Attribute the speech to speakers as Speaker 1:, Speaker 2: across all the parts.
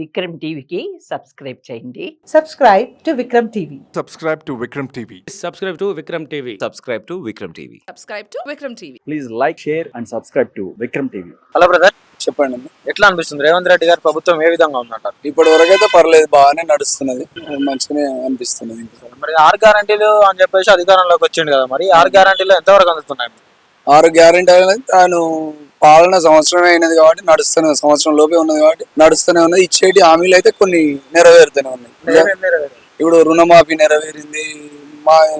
Speaker 1: విక్రమ్ టీవీకి సబ్స్క్రైబ్ చేయండి.
Speaker 2: Subscribe to Vikram TV.
Speaker 3: Subscribe to Vikram TV.
Speaker 4: Subscribe to Vikram TV.
Speaker 5: Subscribe to Vikram TV.
Speaker 6: Subscribe to Vikram TV.
Speaker 7: Please like share and subscribe to Vikram TV.
Speaker 4: Hello brother,
Speaker 8: చెప్పండి అన్న.
Speaker 4: ఎట్లా అనిపిస్తుంది రేవంత్ రెడ్డి గారి ప్రభుత్వం ఏ విధంగా ఉందంటారు?
Speaker 8: ఇప్పటి వరకు అయితే పర్లేదు, బాగానే నడుస్తున్నది, మంచిగానే అనిపిస్తున్నది.
Speaker 4: మరి 6 గ్యారంటీలు అని చెప్పేసి అధికారంలోకి వచ్చిండు కదా, మరి 6 గ్యారంటీలు ఎంతవరకు అందుతున్నాయి?
Speaker 8: 6 గ్యారెంటీ అనేది తాను పాలన సంవత్సరమే అయినది కాబట్టి నడుస్తూనే, సంవత్సరం లోపే ఉన్నది కాబట్టి నడుస్తూనే ఉన్నది. ఇచ్చేటి హామీలు అయితే కొన్ని నెరవేరుతూనే ఉన్నాయి. ఇప్పుడు రుణమాఫీ నెరవేరింది,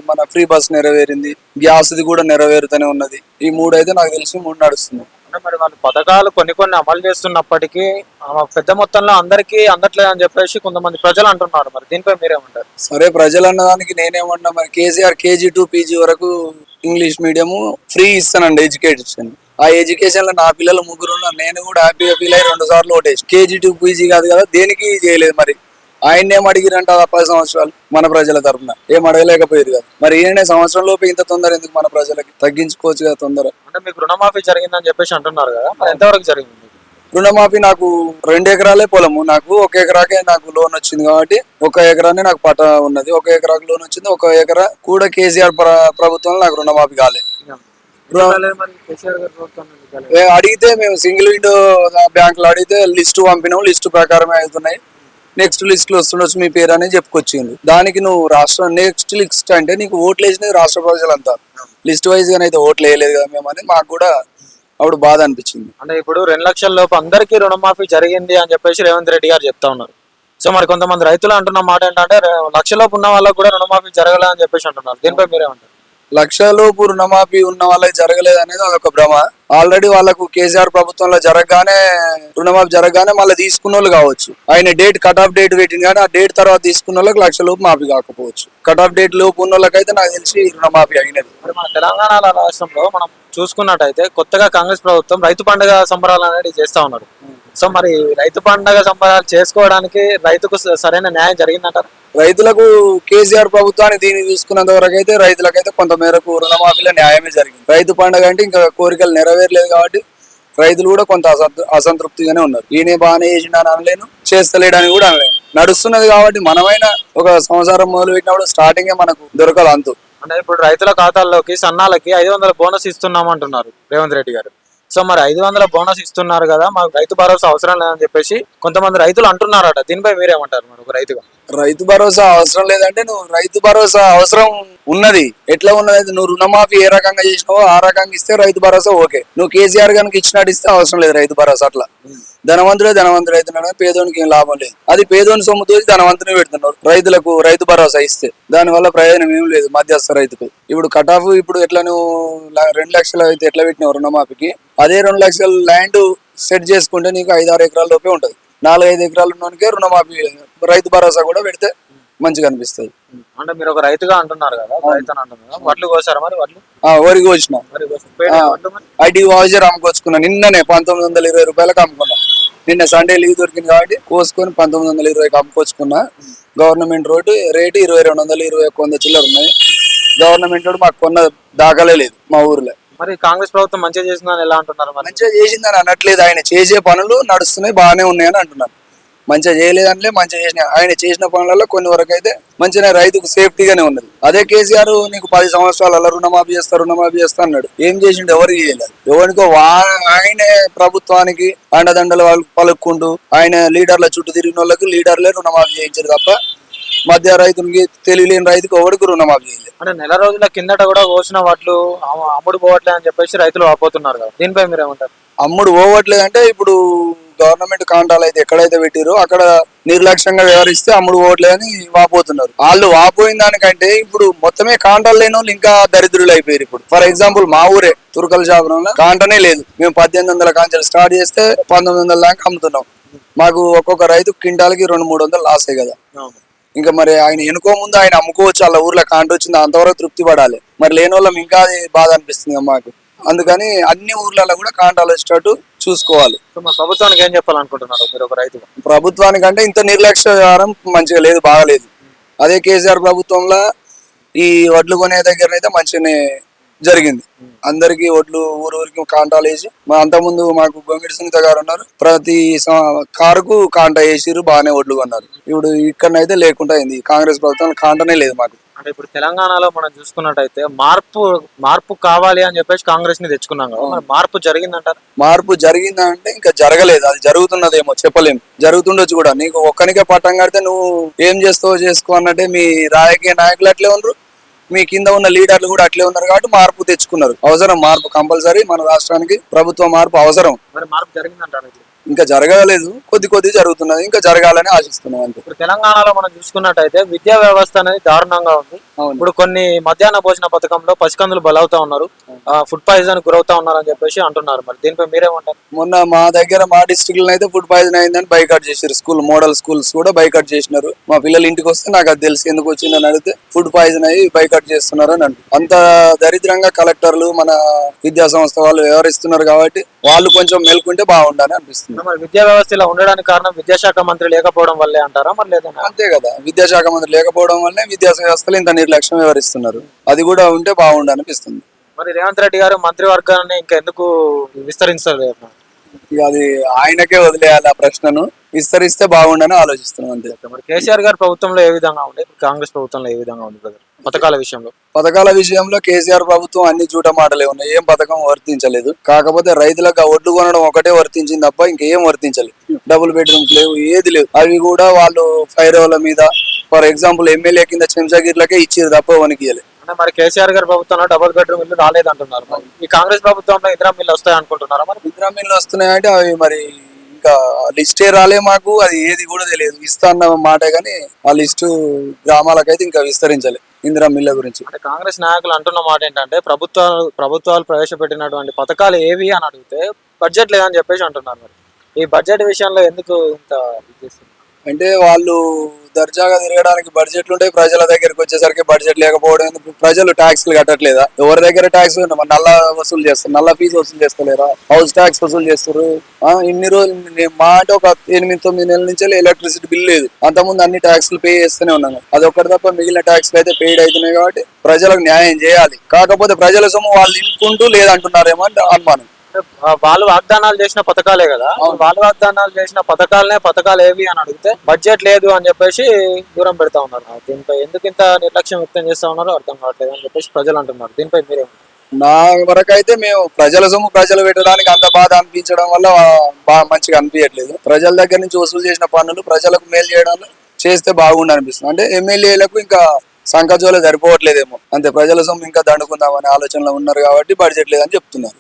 Speaker 8: మన ఫ్రీ బస్ నెరవేరింది, గ్యాస్ది కూడా నెరవేరుతూనే ఉన్నది. ఈ 3 అయితే నాకు తెలిసి 3 నడుస్తుంది.
Speaker 4: మరి వాళ్ళు పథకాలు కొన్ని అమలు చేస్తున్నప్పటికీ పెద్ద మొత్తంలో అందరికీ అందట్లేదు అని చెప్పేసి కొంతమంది ప్రజలు అంటున్నారు. మరి దీనిపై మీరేమంటారు?
Speaker 8: సరే, ప్రజలు అన్నదానికి నేనేమన్నా, మరి కేసీఆర్ KG to PG వరకు ఇంగ్లీష్ మీడియం ఫ్రీ ఇస్తానండి ఎడ్యుకేషన్. ఆ ఎడ్యుకేషన్ లో నా పిల్లలు 3 ఉన్నారు. నేను కూడా హ్యాపీగా ఫీల్ అయ్యి 2 సార్లు ఓటేసి. KG to PG కాదు కదా, దేనికి చేయలేదు. మరి ఆయన ఏం అడిగిరంట 10 సంవత్సరాలు మన ప్రజల తరఫున ఏం అడగలేకపోయారు కదా. మరి ఈయన సంవత్సరం లోపు ఇంత తొందర ఎందుకు? మన ప్రజలకి తగ్గించుకోవచ్చు కదా తొందర.
Speaker 4: అంటే మీకు రుణమాఫీ జరిగిందని చెప్పేసి అంటున్నారు కదా, మరి ఎంతవరకు జరిగింది?
Speaker 8: రుణమాఫీ నాకు 2 ఎకరాలే పొలము, నాకు 1 ఎకరాకే నాకు లోన్ వచ్చింది కాబట్టి 1 ఎకరానే నాకు పట ఉన్నది. 1 ఎకరాకు లోన్ వచ్చింది. 1 ఎకరా కూడా కేసీఆర్ ప్రభుత్వంలో నాకు రుణమాఫీ కాలే. అడిగితే మేము సింగిల్ విండో బ్యాంక్ లో అడిగితే లిస్ట్ పంపినాం, లిస్ట్ ప్రకారమే అవుతున్నాయి. నెక్స్ట్ లిస్ట్ లో వస్తుండొచ్చు మీ పేరు అనేది చెప్పుకొచ్చింది. దానికి నువ్వు రాష్ట్ర నెక్స్ట్ లిస్ట్ అంటే నీకు ఓట్లు వేసినది రాష్ట్ర ప్రజలంతా, లిస్ట్ వైజ్ గానే అయితే ఓట్లు వేయలేదు కదా మేము అని మాకు కూడా అప్పుడు బాధ అనిపించింది.
Speaker 4: అంటే ఇప్పుడు 2 లక్షల లోపు అందరికీ రుణమాఫీ జరిగింది అని చెప్పేసి రేవంత్ రెడ్డి గారు చెప్తా ఉన్నారు. సో మరి కొంతమంది రైతులు అంటున్న మాట ఏంటంటే 1 లక్షలోపు ఉన్న వాళ్ళకి కూడా రుణమాఫీ జరగలే అని చెప్పేసి అంటున్నారు. దీనిపై మీరేమంటారు?
Speaker 8: 1 లక్షలోపు రుణమాఫీ ఉన్న వాళ్ళకి జరగలేదు అనేది అదొక భ్రమ. ఆల్రెడీ వాళ్ళకు కేసీఆర్ ప్రభుత్వంలో జరగగానే రుణమాఫీ జరగగానే మళ్ళీ తీసుకున్న వాళ్ళు కావచ్చు. ఆయన డేట్ కట్ ఆఫ్ డేట్ పెట్టింది కానీ ఆ డేట్ తర్వాత తీసుకున్న వాళ్ళకి 1 లక్ష లోపు మాఫీ కాకపోవచ్చు. కట్ ఆఫ్ డేట్ లోపు ఉన్న వాళ్ళకైతే నాకు తెలిసి రుణమాఫీ అయినది.
Speaker 4: మరి మన తెలంగాణ రాష్ట్రంలో మనం చూసుకున్నట్టయితే కొత్తగా కాంగ్రెస్ ప్రభుత్వం రైతు పండుగ సంబరాలు అనేది చేస్తా ఉన్నారు. సో మరి రైతు పండుగ సంబరాలు చేసుకోవడానికి రైతుకు సరైన న్యాయం జరిగిందంటారు?
Speaker 8: రైతులకు కేసీఆర్ ప్రభుత్వాన్ని దీన్ని చూసుకున్నంత వరకు అయితే రైతులకైతే కొంత మేరకు రుణమాఫీలో న్యాయమే జరిగింది. రైతు పండుగ అంటే ఇంకా కోరికలు నెరవేరలేదు కాబట్టి రైతులు కూడా కొంత అసంతృప్తిగానే ఉన్నారు. ఈయన బాగానే చేసిండు అని అనలేను, చేస్తలేడని కూడా అనలేను. నడుస్తున్నది కాబట్టి మనమైనా ఒక సంవత్సరం మొదలు పెట్టినప్పుడు స్టార్టింగే మనకు దొరకదు అంతు.
Speaker 4: అంటే ఇప్పుడు రైతుల ఖాతాల్లోకి సన్నాలకి 500 బోనస్ ఇస్తున్నాం అంటున్నారు రేవంత్ రెడ్డి గారు. సో మరి 500 బోనస్ ఇస్తున్నారు కదా, మాకు రైతు భరోసా అవసరం లేదని చెప్పేసి కొంతమంది రైతులు అంటున్నారట. దీనిపై మీరేమంటారు? మరి ఒక రైతుగా
Speaker 8: రైతు భరోసా అవసరం లేదంటే నువ్వు రైతు భరోసా అవసరం ఉన్నది. ఎట్లా ఉన్నది? నువ్వు రుణమాఫీ ఏ రకంగా చేసినావో ఆ రకంగా ఇస్తే రైతు భరోసా ఓకే. నువ్వు కేసీఆర్ కనుక ఇచ్చినట్టు ఇస్తే అవసరం లేదు రైతు భరోసా. అట్లా ధనవంతుడు అవుతున్నాడు, పేదోనికి ఏం లాభం లేదు. అది పేదోని సొమ్ముతో ధనవంతుని పెడుతున్నారు. రైతులకు రైతు భరోసా ఇస్తే దానివల్ల ప్రయోజనం ఏం లేదు మధ్యస్థ రైతుకు. ఇప్పుడు కట్ ఆఫ్ ఇప్పుడు ఎట్లా నువ్వు 2 లక్షలు అయితే ఎట్లా పెట్టినావు రుణమాఫీకి, అదే 2 లక్షల ల్యాండ్ సెట్ చేసుకుంటే నీకు 5-6 ఎకరాల లోపే ఉంటుంది. 4-5 ఎకరాలు ఉన్నోనికే రుణమాఫీ రైతు భరోసా కూడా పెడితే మంచిగా అనిపిస్తుంది.
Speaker 4: అంటే మీరు ఒక రైతుగా అంటున్నారు కదా, రైతు అంటున్నారు, వడ్లు కోసారా? మరి వడ్లు
Speaker 8: వరికి వచ్చిన ఐటీ వాజర్ అమ్ముకొచ్చుకున్నా. నిన్ననే 1920 రూపాయలకు అమ్ముకున్నా. నిన్న సండే లీవ్ దొరికింది కాబట్టి కోసుకొని 1920కి అమ్ముకొచ్చుకున్నా. గవర్నమెంట్ రేటు 2200, 2100 చిల్లర ఉన్నాయి. గవర్నమెంట్ రోడ్ మాకు కొన్న దాఖలే లేదు మా ఊర్లో.
Speaker 4: మరి కాంగ్రెస్ ప్రభుత్వం మంచిగా చేసిందని ఎలా అంటున్నారు?
Speaker 8: మంచిగా చేసిందని అనట్లేదు, ఆయన చేసే పనులు నడుస్తున్నాయి, బాగానే ఉన్నాయని అంటున్నారు. మంచిగా చేయలేదంటే మంచిగా చేసిన, ఆయన చేసిన పనులలో కొన్ని వరకు అయితే మంచిగా రైతుకు సేఫ్టీగానే ఉన్నది. అదే కేసీఆర్ నీకు 10 సంవత్సరాల రుణమాఫీ చేస్తా అన్నాడు. ఏం చేసిండు? ఎవరికి చేయలేదు. ఎవరికో ఆయనే ప్రభుత్వానికి అండదండలు వాళ్ళు పలుక్కుంటూ ఆయన లీడర్ల చుట్టూ తిరిగిన వాళ్ళకి లీడర్లే రుణమాఫీ చేయించారు తప్ప మధ్య రైతునికి తెలియలేని రైతుకు ఎవరికి రుణమాఫీ చేయలేదు.
Speaker 4: అంటే నెల రోజుల కిందట కూడా కోసిన వాటిలు అమ్ముడు పోవట్లే అని చెప్పేసి రైతులు వాపోతున్నారు కదా, దీనిపై మీరేమంటారు?
Speaker 8: అమ్ముడు పోవట్లేదు అంటే ఇప్పుడు గవర్నమెంట్ కాంటాలు అయితే ఎక్కడైతే పెట్టిరో అక్కడ నిర్లక్ష్యంగా వ్యవహరిస్తే అమ్ముడు పోవట్లేదని వాపోతున్నారు. వాళ్ళు వాపోయిన దానికంటే ఇప్పుడు మొత్తమే కాంటాలు లేని వాళ్ళు ఇంకా దరిద్రులు అయిపోయారు. ఇప్పుడు ఫర్ ఎగ్జాంపుల్ మా ఊరే తురకల శాపనంలో కాంటనే లేదు. మేము 1800 కాంచాలు స్టార్ట్ చేస్తే 1900 దాకా అమ్ముతున్నాం. మాకు ఒక్కొక్క రైతు క్వింటాల్కి 200-300 లాసే కదా. ఇంకా మరి ఆయన ఎనుకో ముందు ఆయన అమ్ముకోవచ్చు, వాళ్ళ ఊర్లో కాంట వచ్చింది, అంతవరకు తృప్తి పడాలి. మరి లేని వాళ్ళం ఇంకా అది బాధ అనిపిస్తుంది మాకు. అందుకని అన్ని ఊర్లలో కూడా కాంటాలు వచ్చేటట్టు చూసుకోవాలి.
Speaker 4: ప్రభుత్వానికి ఏం చెప్పాలనుకుంటున్నారు మీరు ఒక రైతు?
Speaker 8: ప్రభుత్వానికంటే ఇంత నిర్లక్ష్య వ్యవహారం మంచిగా లేదు, బాగలేదు. అదే కేసీఆర్ ప్రభుత్వంలో ఈ వడ్లు కొనే దగ్గర అయితే మంచిగానే జరిగింది. అందరికి ఒడ్లు ఊరికి కాంటాలు వేసి అంతకుముందు మాకు గొంగిడి సునీత గారు ఉన్నారు, ప్రతి కారుకు కాంటా వేసిరు, బాగానే ఒడ్లు కొన్నారు. ఇప్పుడు ఇక్కడనైతే లేకుండా అయింది, కాంగ్రెస్ ప్రభుత్వం కాంటనే లేదు మాకు.
Speaker 4: అంటే ఇప్పుడు తెలంగాణలో మనం చూసుకున్నట్టయితే మార్పు కావాలి అని చెప్పేసి కాంగ్రెస్ ని తెచ్చుకున్నాం కదా, మరి మార్పు జరిగిందంటారు?
Speaker 8: మార్పు జరిగిందా అంటే ఇంకా జరగలేదు, అది జరుగుతున్నదేమో చెప్పలేం, జరుగుతుండొచ్చు కూడా. నీకు ఒక్కనికే పట్టం కడితే నువ్వు ఏం చేస్తావో చేసుకో అన్నట్టే మీ రాజకీయ నాయకులు అట్లే ఉన్నారు, మీ కింద ఉన్న లీడర్లు కూడా అట్లే ఉన్నారు. కాబట్టి మార్పు తెచ్చుకున్నారు. అవసరం మార్పు కంపల్సరీ, మన రాష్ట్రానికి ప్రభుత్వ మార్పు అవసరం.
Speaker 4: మరి మార్పు జరిగిందంటారు?
Speaker 8: ఇంకా జరగలేదు, కొద్ది జరుగుతున్నది, ఇంకా జరగాలని ఆశిస్తున్నాం అంతే.
Speaker 4: ఇప్పుడు తెలంగాణలో మనం చూసుకున్నట్టయితే విద్యా వ్యవస్థ అనేది దారుణంగా ఉంది. ఇప్పుడు కొన్ని మధ్యాహ్న భోజన పథకంలో పసికందులు బలవుతా ఉన్నారు, ఫుడ్ పాయిజన్ గురవుతా ఉన్నారు అని చెప్పేసి అంటున్నారు. మరి దీనిపై మీరేమంటారు?
Speaker 8: మొన్న మా దగ్గర మా డిస్ట్రిక్ట్ లో అయితే ఫుడ్ పాయిజన్ అయిందని బైకాట్ చేశారు. మోడల్ స్కూల్స్ కూడా బైకాట్ చేసినారు. మా పిల్లలు ఇంటికి వస్తే నాకు అది తెలుసు, ఎందుకు వచ్చిందని అడిగితే ఫుడ్ పాయిజన్ అయ్యి బైకాట్ చేస్తున్నారు అని అంటారు. అంత దరిద్రంగా కలెక్టర్లు మన విద్యా సంస్థ వాళ్ళు వ్యవహరిస్తున్నారు. కాబట్టి వాళ్ళు కొంచెం మేల్కుంటే బాగుండాలని అనిపిస్తుంది.
Speaker 4: మరి విద్యా వ్యవస్థ ఇలా ఉండడానికి కారణం విద్యాశాఖ మంత్రి లేకపోవడం వల్లే అంటారా? మరి లేదా?
Speaker 8: అంతే కదా, విద్యాశాఖ మంత్రి లేకపోవడం వల్లే విద్యా వ్యవస్థలు ఇంత నిర్లక్ష్యం వ్యవహరిస్తున్నారు. అది కూడా ఉంటే బాగుండనిపిస్తుంది.
Speaker 4: మరి రేవంత్ రెడ్డి గారు మంత్రివర్గాన్ని ఇంకా ఎందుకు విస్తరించలేదు?
Speaker 8: ఇక అది ఆయనకే వదిలేయాలి ఆ ప్రశ్నను, విస్తరిస్తే బాగుండని ఆలోచిస్తున్నాం అంతే.
Speaker 4: మరి కేసీఆర్ గారి ప్రభుత్వంలో ఏ విధంగా ఉండే, కాంగ్రెస్ ప్రభుత్వంలో ఏ విధంగా ఉంది బ్రదర్ పథకాల విషయంలో?
Speaker 8: పథకాల విషయంలో కేసీఆర్ ప్రభుత్వం అన్ని జూట మాటలే ఉన్నాయి, ఏం పథకం వర్తించలేదు. కాకపోతే రైతులకు ఒడ్లు కొనడం ఒకటే వర్తించింది తప్ప ఇంకేం వర్తించలేదు. డబుల్ బెడ్రూమ్స్ లేవు, ఏది లేవు. అవి కూడా వాళ్ళు ఫైరోల మీద, ఫర్ ఎగ్జాంపుల్ ఎమ్మెల్యే కింద చెంచాగిర్లకే ఇచ్చారు తప్ప వనికియలేదు.
Speaker 4: మరి కేసీఆర్ గారి ప్రభుత్వంలో డబుల్ బెడ్రూమ్ ఇల్లు రాలేదంటున్నారు. మరి ఈ కాంగ్రెస్ ప్రభుత్వంలో ఇందిరా మిల్లు వస్తాయి అనుకుంటున్నారా? మరి
Speaker 8: ఇందిరా మిల్లు వస్తున్నాయంటే అవి మరి ఇంకా లిస్టే రాలే మాకు, అది ఏది కూడా తెలియదు. ఇస్తా అన్న మాటే కానీ ఆ లిస్టు గ్రామాలకైతే ఇంకా విస్తరించలే ఇందిరా మిల్ల గురించి.
Speaker 4: అంటే కాంగ్రెస్ నాయకులు అంటున్న మాట ఏంటంటే ప్రభుత్వాలు ప్రవేశపెట్టినటువంటి పథకాలు ఏవి అని అడిగితే బడ్జెట్ లేదని చెప్పేసి అంటున్నారు. మరి ఈ బడ్జెట్ విషయంలో ఎందుకు ఇంత చేస్తుంది?
Speaker 8: అంటే వాళ్ళు దర్జాగా తిరగడానికి బడ్జెట్లు ఉంటాయి, ప్రజల దగ్గరికి వచ్చేసరికి బడ్జెట్ లేకపోవడం. ప్రజలు ట్యాక్స్లు కట్టట్లేదా? ఎవరి దగ్గర ట్యాక్స్ నల్ల వసూలు చేస్తారు, నల్ల ఫీజు వసూలు చేస్తలేరా? హౌస్ ట్యాక్స్ వసూలు చేస్తారు. ఇన్ని రోజులు మా అంటే ఒక 8-9 నెలల నుంచి ఎలక్ట్రిసిటీ బిల్ లేదు. అంతకుముందు అన్ని ట్యాక్స్లు పే చేస్తూనే ఉన్నాను. అది ఒక్కటి తప్ప మిగిలిన ట్యాక్స్లు అయితే పెయిడ్ అవుతున్నాయి. కాబట్టి ప్రజలకు న్యాయం చేయాలి. కాకపోతే ప్రజల సొమ్ము వాళ్ళు ఇంకుంటూ లేదంటున్నారేమో అని అనుమానం.
Speaker 4: వాళ్ళు వాగ్దానాలు చేసిన పథకాలే కదా, వాళ్ళు వాగ్దానాలు చేసిన పథకాలు ఏవి అని అడిగితే బడ్జెట్ లేదు అని చెప్పేసి దూరం పెడతా ఉన్నారు. దీనిపై ఎందుకు ఇంత నిర్లక్ష్యం వ్యక్తం చేస్తా ఉన్నారో అర్థం కావట్లేదు అని చెప్పేసి ప్రజలు అంటున్నారు. దీనిపై మీరే?
Speaker 8: నా వరకు అయితే మేము ప్రజల సొమ్ము ప్రజలు పెట్టడానికి అంత బాధ అనిపించడం వల్ల బాగా మంచిగా అనిపించట్లేదు. ప్రజల దగ్గర నుంచి వసూలు చేసిన పన్నులు ప్రజలకు మేలు చేయడానికి చేస్తే బాగుండి అనిపిస్తుంది. అంటే ఎమ్మెల్యేలకు ఇంకా సంకజోలు సరిపోవట్లేదేమో అంతే. ప్రజల సొమ్ము ఇంకా దండుకుందామనే ఆలోచనలో ఉన్నారు కాబట్టి బడ్జెట్ లేదని చెప్తున్నారు.